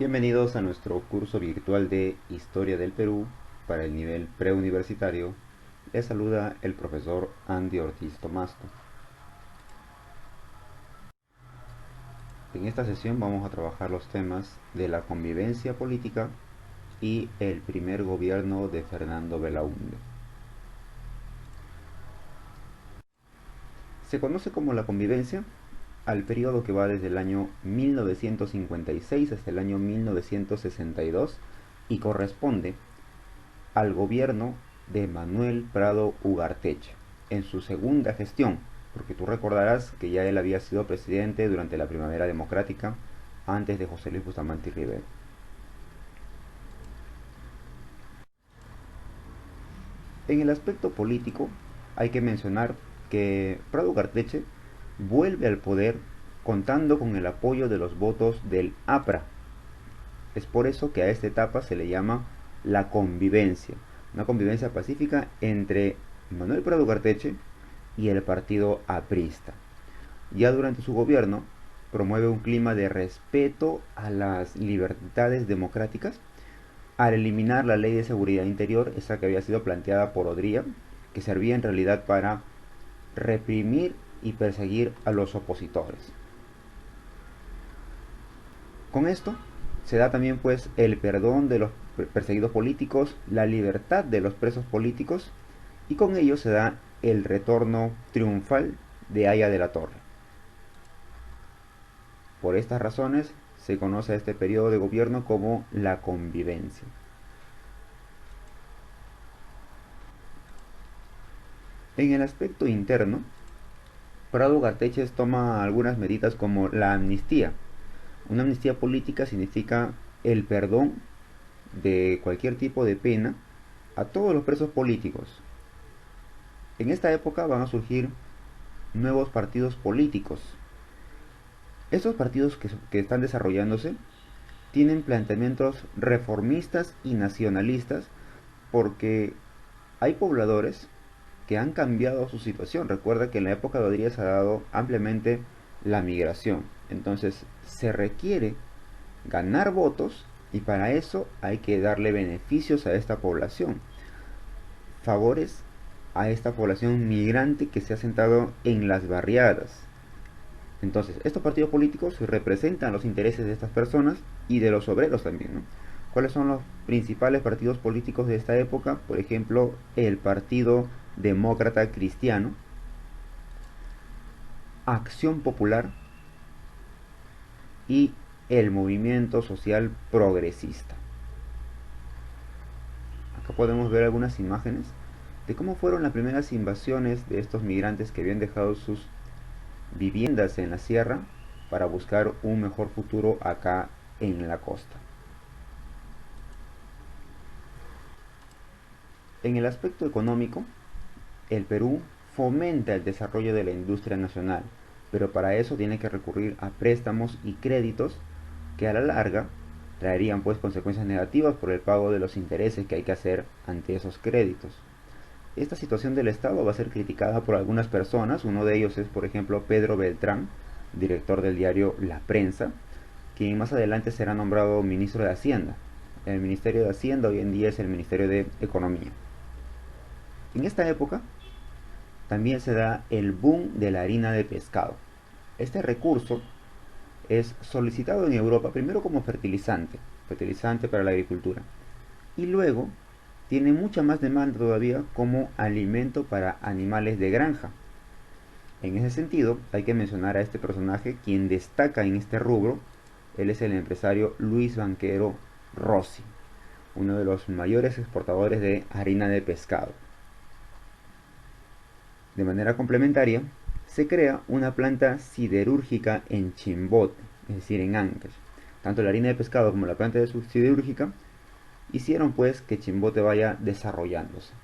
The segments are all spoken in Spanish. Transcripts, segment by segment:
Bienvenidos a nuestro curso virtual de Historia del Perú para el nivel preuniversitario. Les saluda el profesor Andy Ortiz Tomasco. En esta sesión vamos a trabajar los temas de la convivencia política y el primer gobierno de Fernando Belaúnde. Se conoce como la convivencia al periodo que va desde el año 1956 hasta el año 1962 y corresponde al gobierno de Manuel Prado Ugarteche en su segunda gestión, porque tú recordarás que ya él había sido presidente durante la Primavera Democrática antes de José Luis Bustamante y Rivera. En el aspecto político hay que mencionar que Prado Ugarteche vuelve al poder contando con el apoyo de los votos del APRA. Es por eso que a esta etapa se le llama la convivencia, una convivencia pacífica entre Manuel Prado Ugarteche y el partido aprista. Ya durante su gobierno promueve un clima de respeto a las libertades democráticas al eliminar la ley de seguridad interior, esa que había sido planteada por Odría, que servía en realidad para reprimir y perseguir a los opositores. Con esto se da también pues el perdón de los perseguidos políticos, la libertad de los presos políticos y con ello se da el retorno triunfal de Haya de la Torre. Por estas razones se conoce a este periodo de gobierno como la convivencia. En el aspecto interno, Prado Ugarteche toma algunas medidas como la amnistía. Una amnistía política significa el perdón de cualquier tipo de pena a todos los presos políticos. En esta época van a surgir nuevos partidos políticos. Estos partidos que están desarrollándose tienen planteamientos reformistas y nacionalistas porque hay pobladores que han cambiado su situación. Recuerda que en la época de Odría se ha dado ampliamente la migración. Entonces se requiere ganar votos y para eso hay que darle beneficios a esta población. Favores a esta población migrante que se ha sentado en las barriadas. Entonces, estos partidos políticos representan los intereses de estas personas y de los obreros también, ¿no? ¿Cuáles son los principales partidos políticos de esta época? Por ejemplo, el Partido Demócrata Cristiano, Acción Popular y el Movimiento Social Progresista. Acá podemos ver algunas imágenes de cómo fueron las primeras invasiones de estos migrantes que habían dejado sus viviendas en la sierra para buscar un mejor futuro acá en la costa. En el aspecto económico, el Perú fomenta el desarrollo de la industria nacional, pero para eso tiene que recurrir a préstamos y créditos que a la larga traerían pues consecuencias negativas por el pago de los intereses que hay que hacer ante esos créditos. Esta situación del Estado va a ser criticada por algunas personas, uno de ellos es por ejemplo Pedro Beltrán, director del diario La Prensa, quien más adelante será nombrado ministro de Hacienda. El Ministerio de Hacienda hoy en día es el Ministerio de Economía. En esta época también se da el boom de la harina de pescado. Este recurso es solicitado en Europa primero como fertilizante para la agricultura, y luego tiene mucha más demanda todavía como alimento para animales de granja. En ese sentido, hay que mencionar a este personaje quien destaca en este rubro. Él es el empresario Luis Banquero Rossi, uno de los mayores exportadores de harina de pescado. De manera complementaria, se crea una planta siderúrgica en Chimbote, es decir, en Ancash. Tanto la harina de pescado como la planta siderúrgica hicieron pues que Chimbote vaya desarrollándose.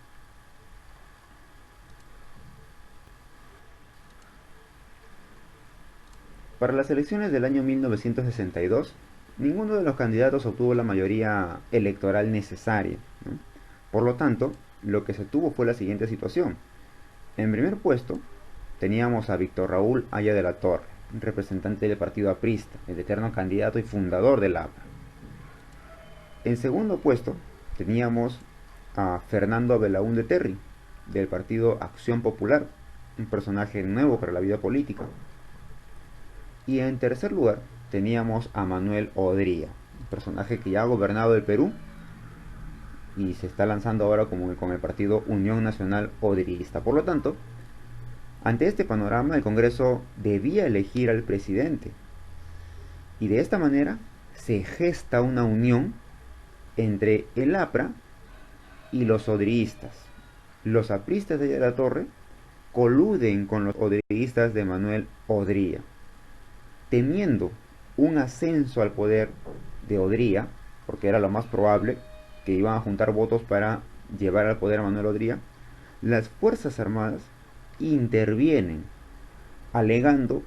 Para las elecciones del año 1962, ninguno de los candidatos obtuvo la mayoría electoral necesaria, ¿no? Por lo tanto, lo que se tuvo fue la siguiente situación. En primer puesto teníamos a Víctor Raúl Haya de la Torre, representante del partido aprista, el eterno candidato y fundador del APRA. En segundo puesto teníamos a Fernando Belaúnde Terry, del partido Acción Popular, un personaje nuevo para la vida política. Y en tercer lugar teníamos a Manuel Odría, un personaje que ya ha gobernado el Perú y se está lanzando ahora con el partido Unión Nacional Odrista. Por lo tanto, ante este panorama el Congreso debía elegir al presidente. Y de esta manera se gesta una unión entre el APRA y los odriistas. Los apristas de la Torre coluden con los odriistas de Manuel Odría, temiendo un ascenso al poder de Odría, porque era lo más probable que iban a juntar votos para llevar al poder a Manuel Odría. Las Fuerzas Armadas intervienen, alegando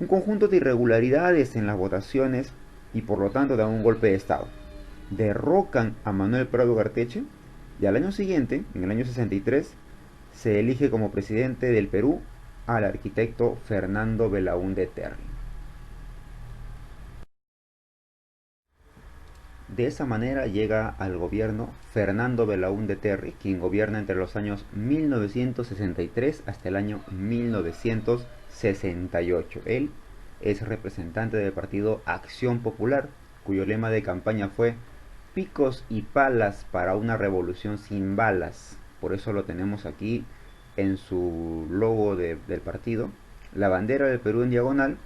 un conjunto de irregularidades en las votaciones y por lo tanto dan un golpe de Estado. Derrocan a Manuel Prado Garteche y al año siguiente, en el año 63, se elige como presidente del Perú al arquitecto Fernando Belaúnde Terry. De esa manera llega al gobierno Fernando Belaúnde Terry, quien gobierna entre los años 1963 hasta el año 1968. Él es representante del partido Acción Popular, cuyo lema de campaña fue "Picos y palas para una revolución sin balas". Por eso lo tenemos aquí en su logo del partido. La bandera del Perú en diagonal,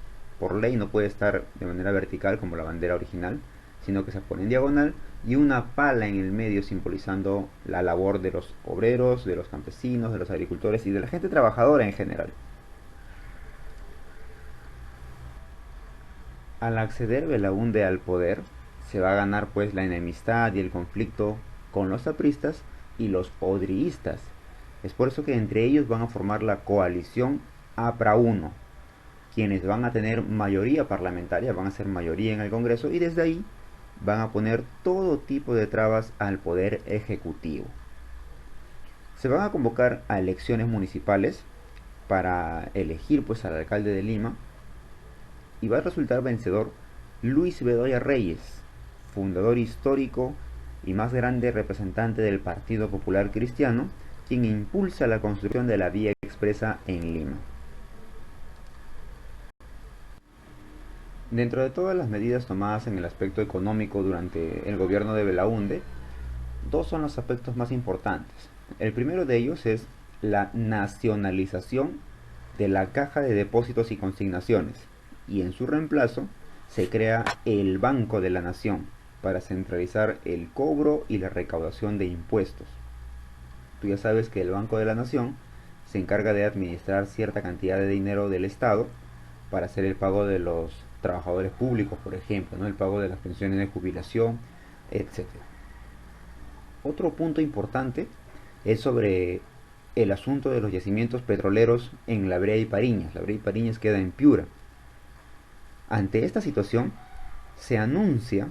por ley no puede estar de manera vertical como la bandera original, sino que se pone en diagonal, y una pala en el medio simbolizando la labor de los obreros, de los campesinos, de los agricultores y de la gente trabajadora en general. Al acceder Belaúnde al poder, se va a ganar pues la enemistad y el conflicto con los apristas y los odriistas. Es por eso que entre ellos van a formar la coalición APRA 1, quienes van a tener mayoría parlamentaria, van a ser mayoría en el Congreso, y desde ahí van a poner todo tipo de trabas al poder ejecutivo. Se van a convocar a elecciones municipales para elegir pues al alcalde de Lima, y va a resultar vencedor Luis Bedoya Reyes, fundador histórico y más grande representante del Partido Popular Cristiano, quien impulsa la construcción de la vía expresa en Lima. Dentro de todas las medidas tomadas en el aspecto económico durante el gobierno de Belaúnde, dos son los aspectos más importantes. El primero de ellos es la nacionalización de la Caja de Depósitos y Consignaciones, y en su reemplazo se crea el Banco de la Nación para centralizar el cobro y la recaudación de impuestos. Tú ya sabes que el Banco de la Nación se encarga de administrar cierta cantidad de dinero del Estado para hacer el pago de los trabajadores públicos, por ejemplo, ¿no? El pago de las pensiones de jubilación, etcétera. Otro punto importante es sobre el asunto de los yacimientos petroleros en La Brea y Pariñas. La Brea y Pariñas queda en Piura. Ante esta situación, se anuncia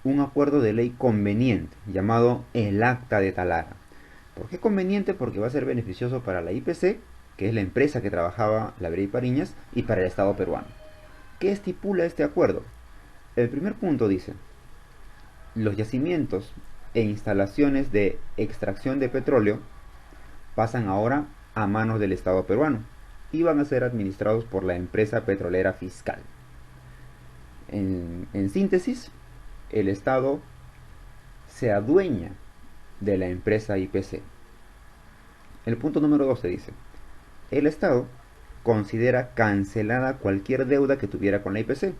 un acuerdo de ley conveniente llamado el Acta de Talara. ¿Por qué conveniente? Porque va a ser beneficioso para la IPC, que es la empresa que trabajaba La Brea y Pariñas, y para el Estado peruano. ¿Qué estipula este acuerdo? El primer punto dice: los yacimientos e instalaciones de extracción de petróleo pasan ahora a manos del Estado peruano y van a ser administrados por la empresa petrolera fiscal. En síntesis, el Estado se adueña de la empresa IPC. El punto número 2 se dice: el Estado considera cancelada cualquier deuda que tuviera con la IPC.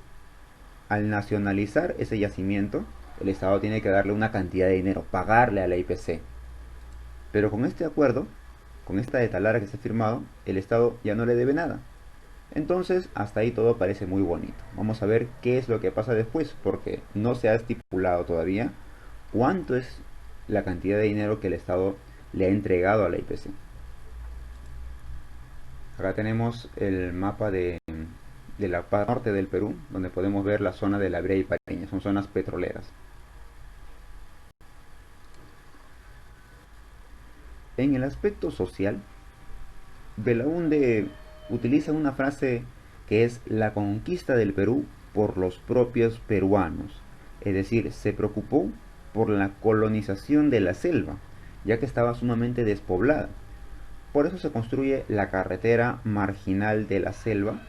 Al nacionalizar ese yacimiento, el Estado tiene que darle una cantidad de dinero, pagarle a la IPC. Pero con este acuerdo, con esta de Talara que se ha firmado, el Estado ya no le debe nada. Entonces, hasta ahí todo parece muy bonito. Vamos a ver qué es lo que pasa después, porque no se ha estipulado todavía cuánto es la cantidad de dinero que el Estado le ha entregado a la IPC. Acá tenemos el mapa de la parte norte del Perú, donde podemos ver la zona de La Brea y Pariñas, son zonas petroleras. En el aspecto social, Belaúnde utiliza una frase que es la conquista del Perú por los propios peruanos. Es decir, se preocupó por la colonización de la selva, ya que estaba sumamente despoblada. Por eso se construye la carretera marginal de la selva,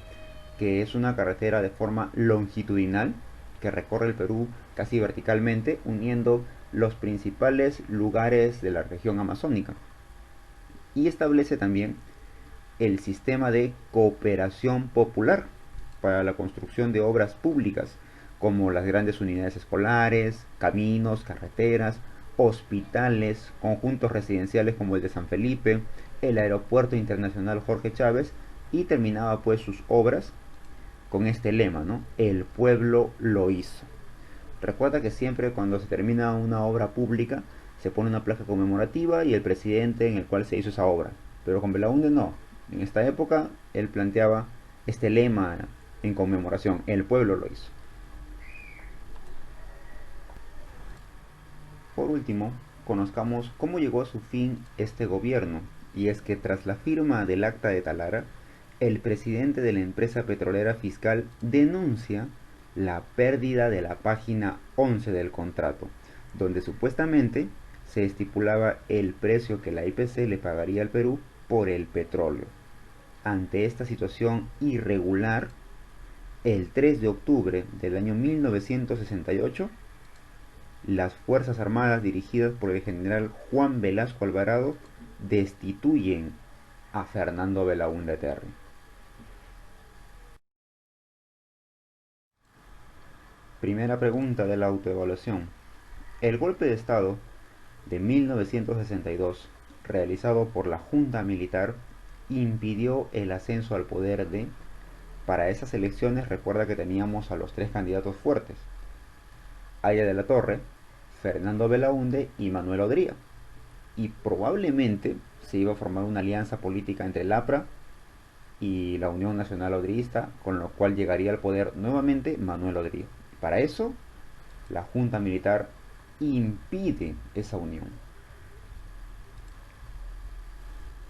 que es una carretera de forma longitudinal que recorre el Perú casi verticalmente, uniendo los principales lugares de la región amazónica. Y establece también el sistema de cooperación popular para la construcción de obras públicas, como las grandes unidades escolares, caminos, carreteras, hospitales, conjuntos residenciales como el de San Felipe, el Aeropuerto Internacional Jorge Chávez, y terminaba pues sus obras con este lema, ¿no? El pueblo lo hizo. Recuerda que siempre cuando se termina una obra pública se pone una placa conmemorativa y el presidente en el cual se hizo esa obra. Pero con Belaúnde no. En esta época él planteaba este lema en conmemoración, el pueblo lo hizo. Por último, conozcamos cómo llegó a su fin este gobierno, y es que tras la firma del Acta de Talara, el presidente de la empresa petrolera fiscal denuncia la pérdida de la página 11 del contrato, donde supuestamente se estipulaba el precio que la IPC le pagaría al Perú por el petróleo. Ante esta situación irregular, el 3 de octubre del año 1968, las Fuerzas Armadas dirigidas por el general Juan Velasco Alvarado destituyen a Fernando Belaúnde Terry. Primera pregunta de la autoevaluación. El golpe de Estado de 1962, realizado por la Junta Militar, impidió el ascenso al poder de... Para esas elecciones recuerda que teníamos a los tres candidatos fuertes: Aya de la Torre, Fernando Belaúnde y Manuel Odría. Y probablemente se iba a formar una alianza política entre el APRA y la Unión Nacional Odrista, con lo cual llegaría al poder nuevamente Manuel Odría. Para eso, la Junta Militar impide esa unión.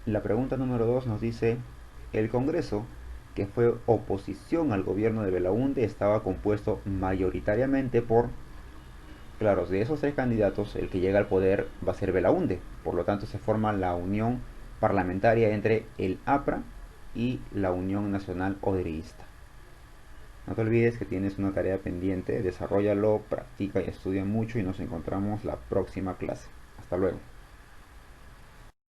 La pregunta número 2 nos dice: el Congreso, que fue oposición al gobierno de Belaúnde, estaba compuesto mayoritariamente por... Claro, de esos tres candidatos, el que llega al poder va a ser Belaúnde. Por lo tanto, se forma la unión parlamentaria entre el APRA y la Unión Nacional Odrista. No te olvides que tienes una tarea pendiente, desarrollalo, practica y estudia mucho y nos encontramos la próxima clase. Hasta luego.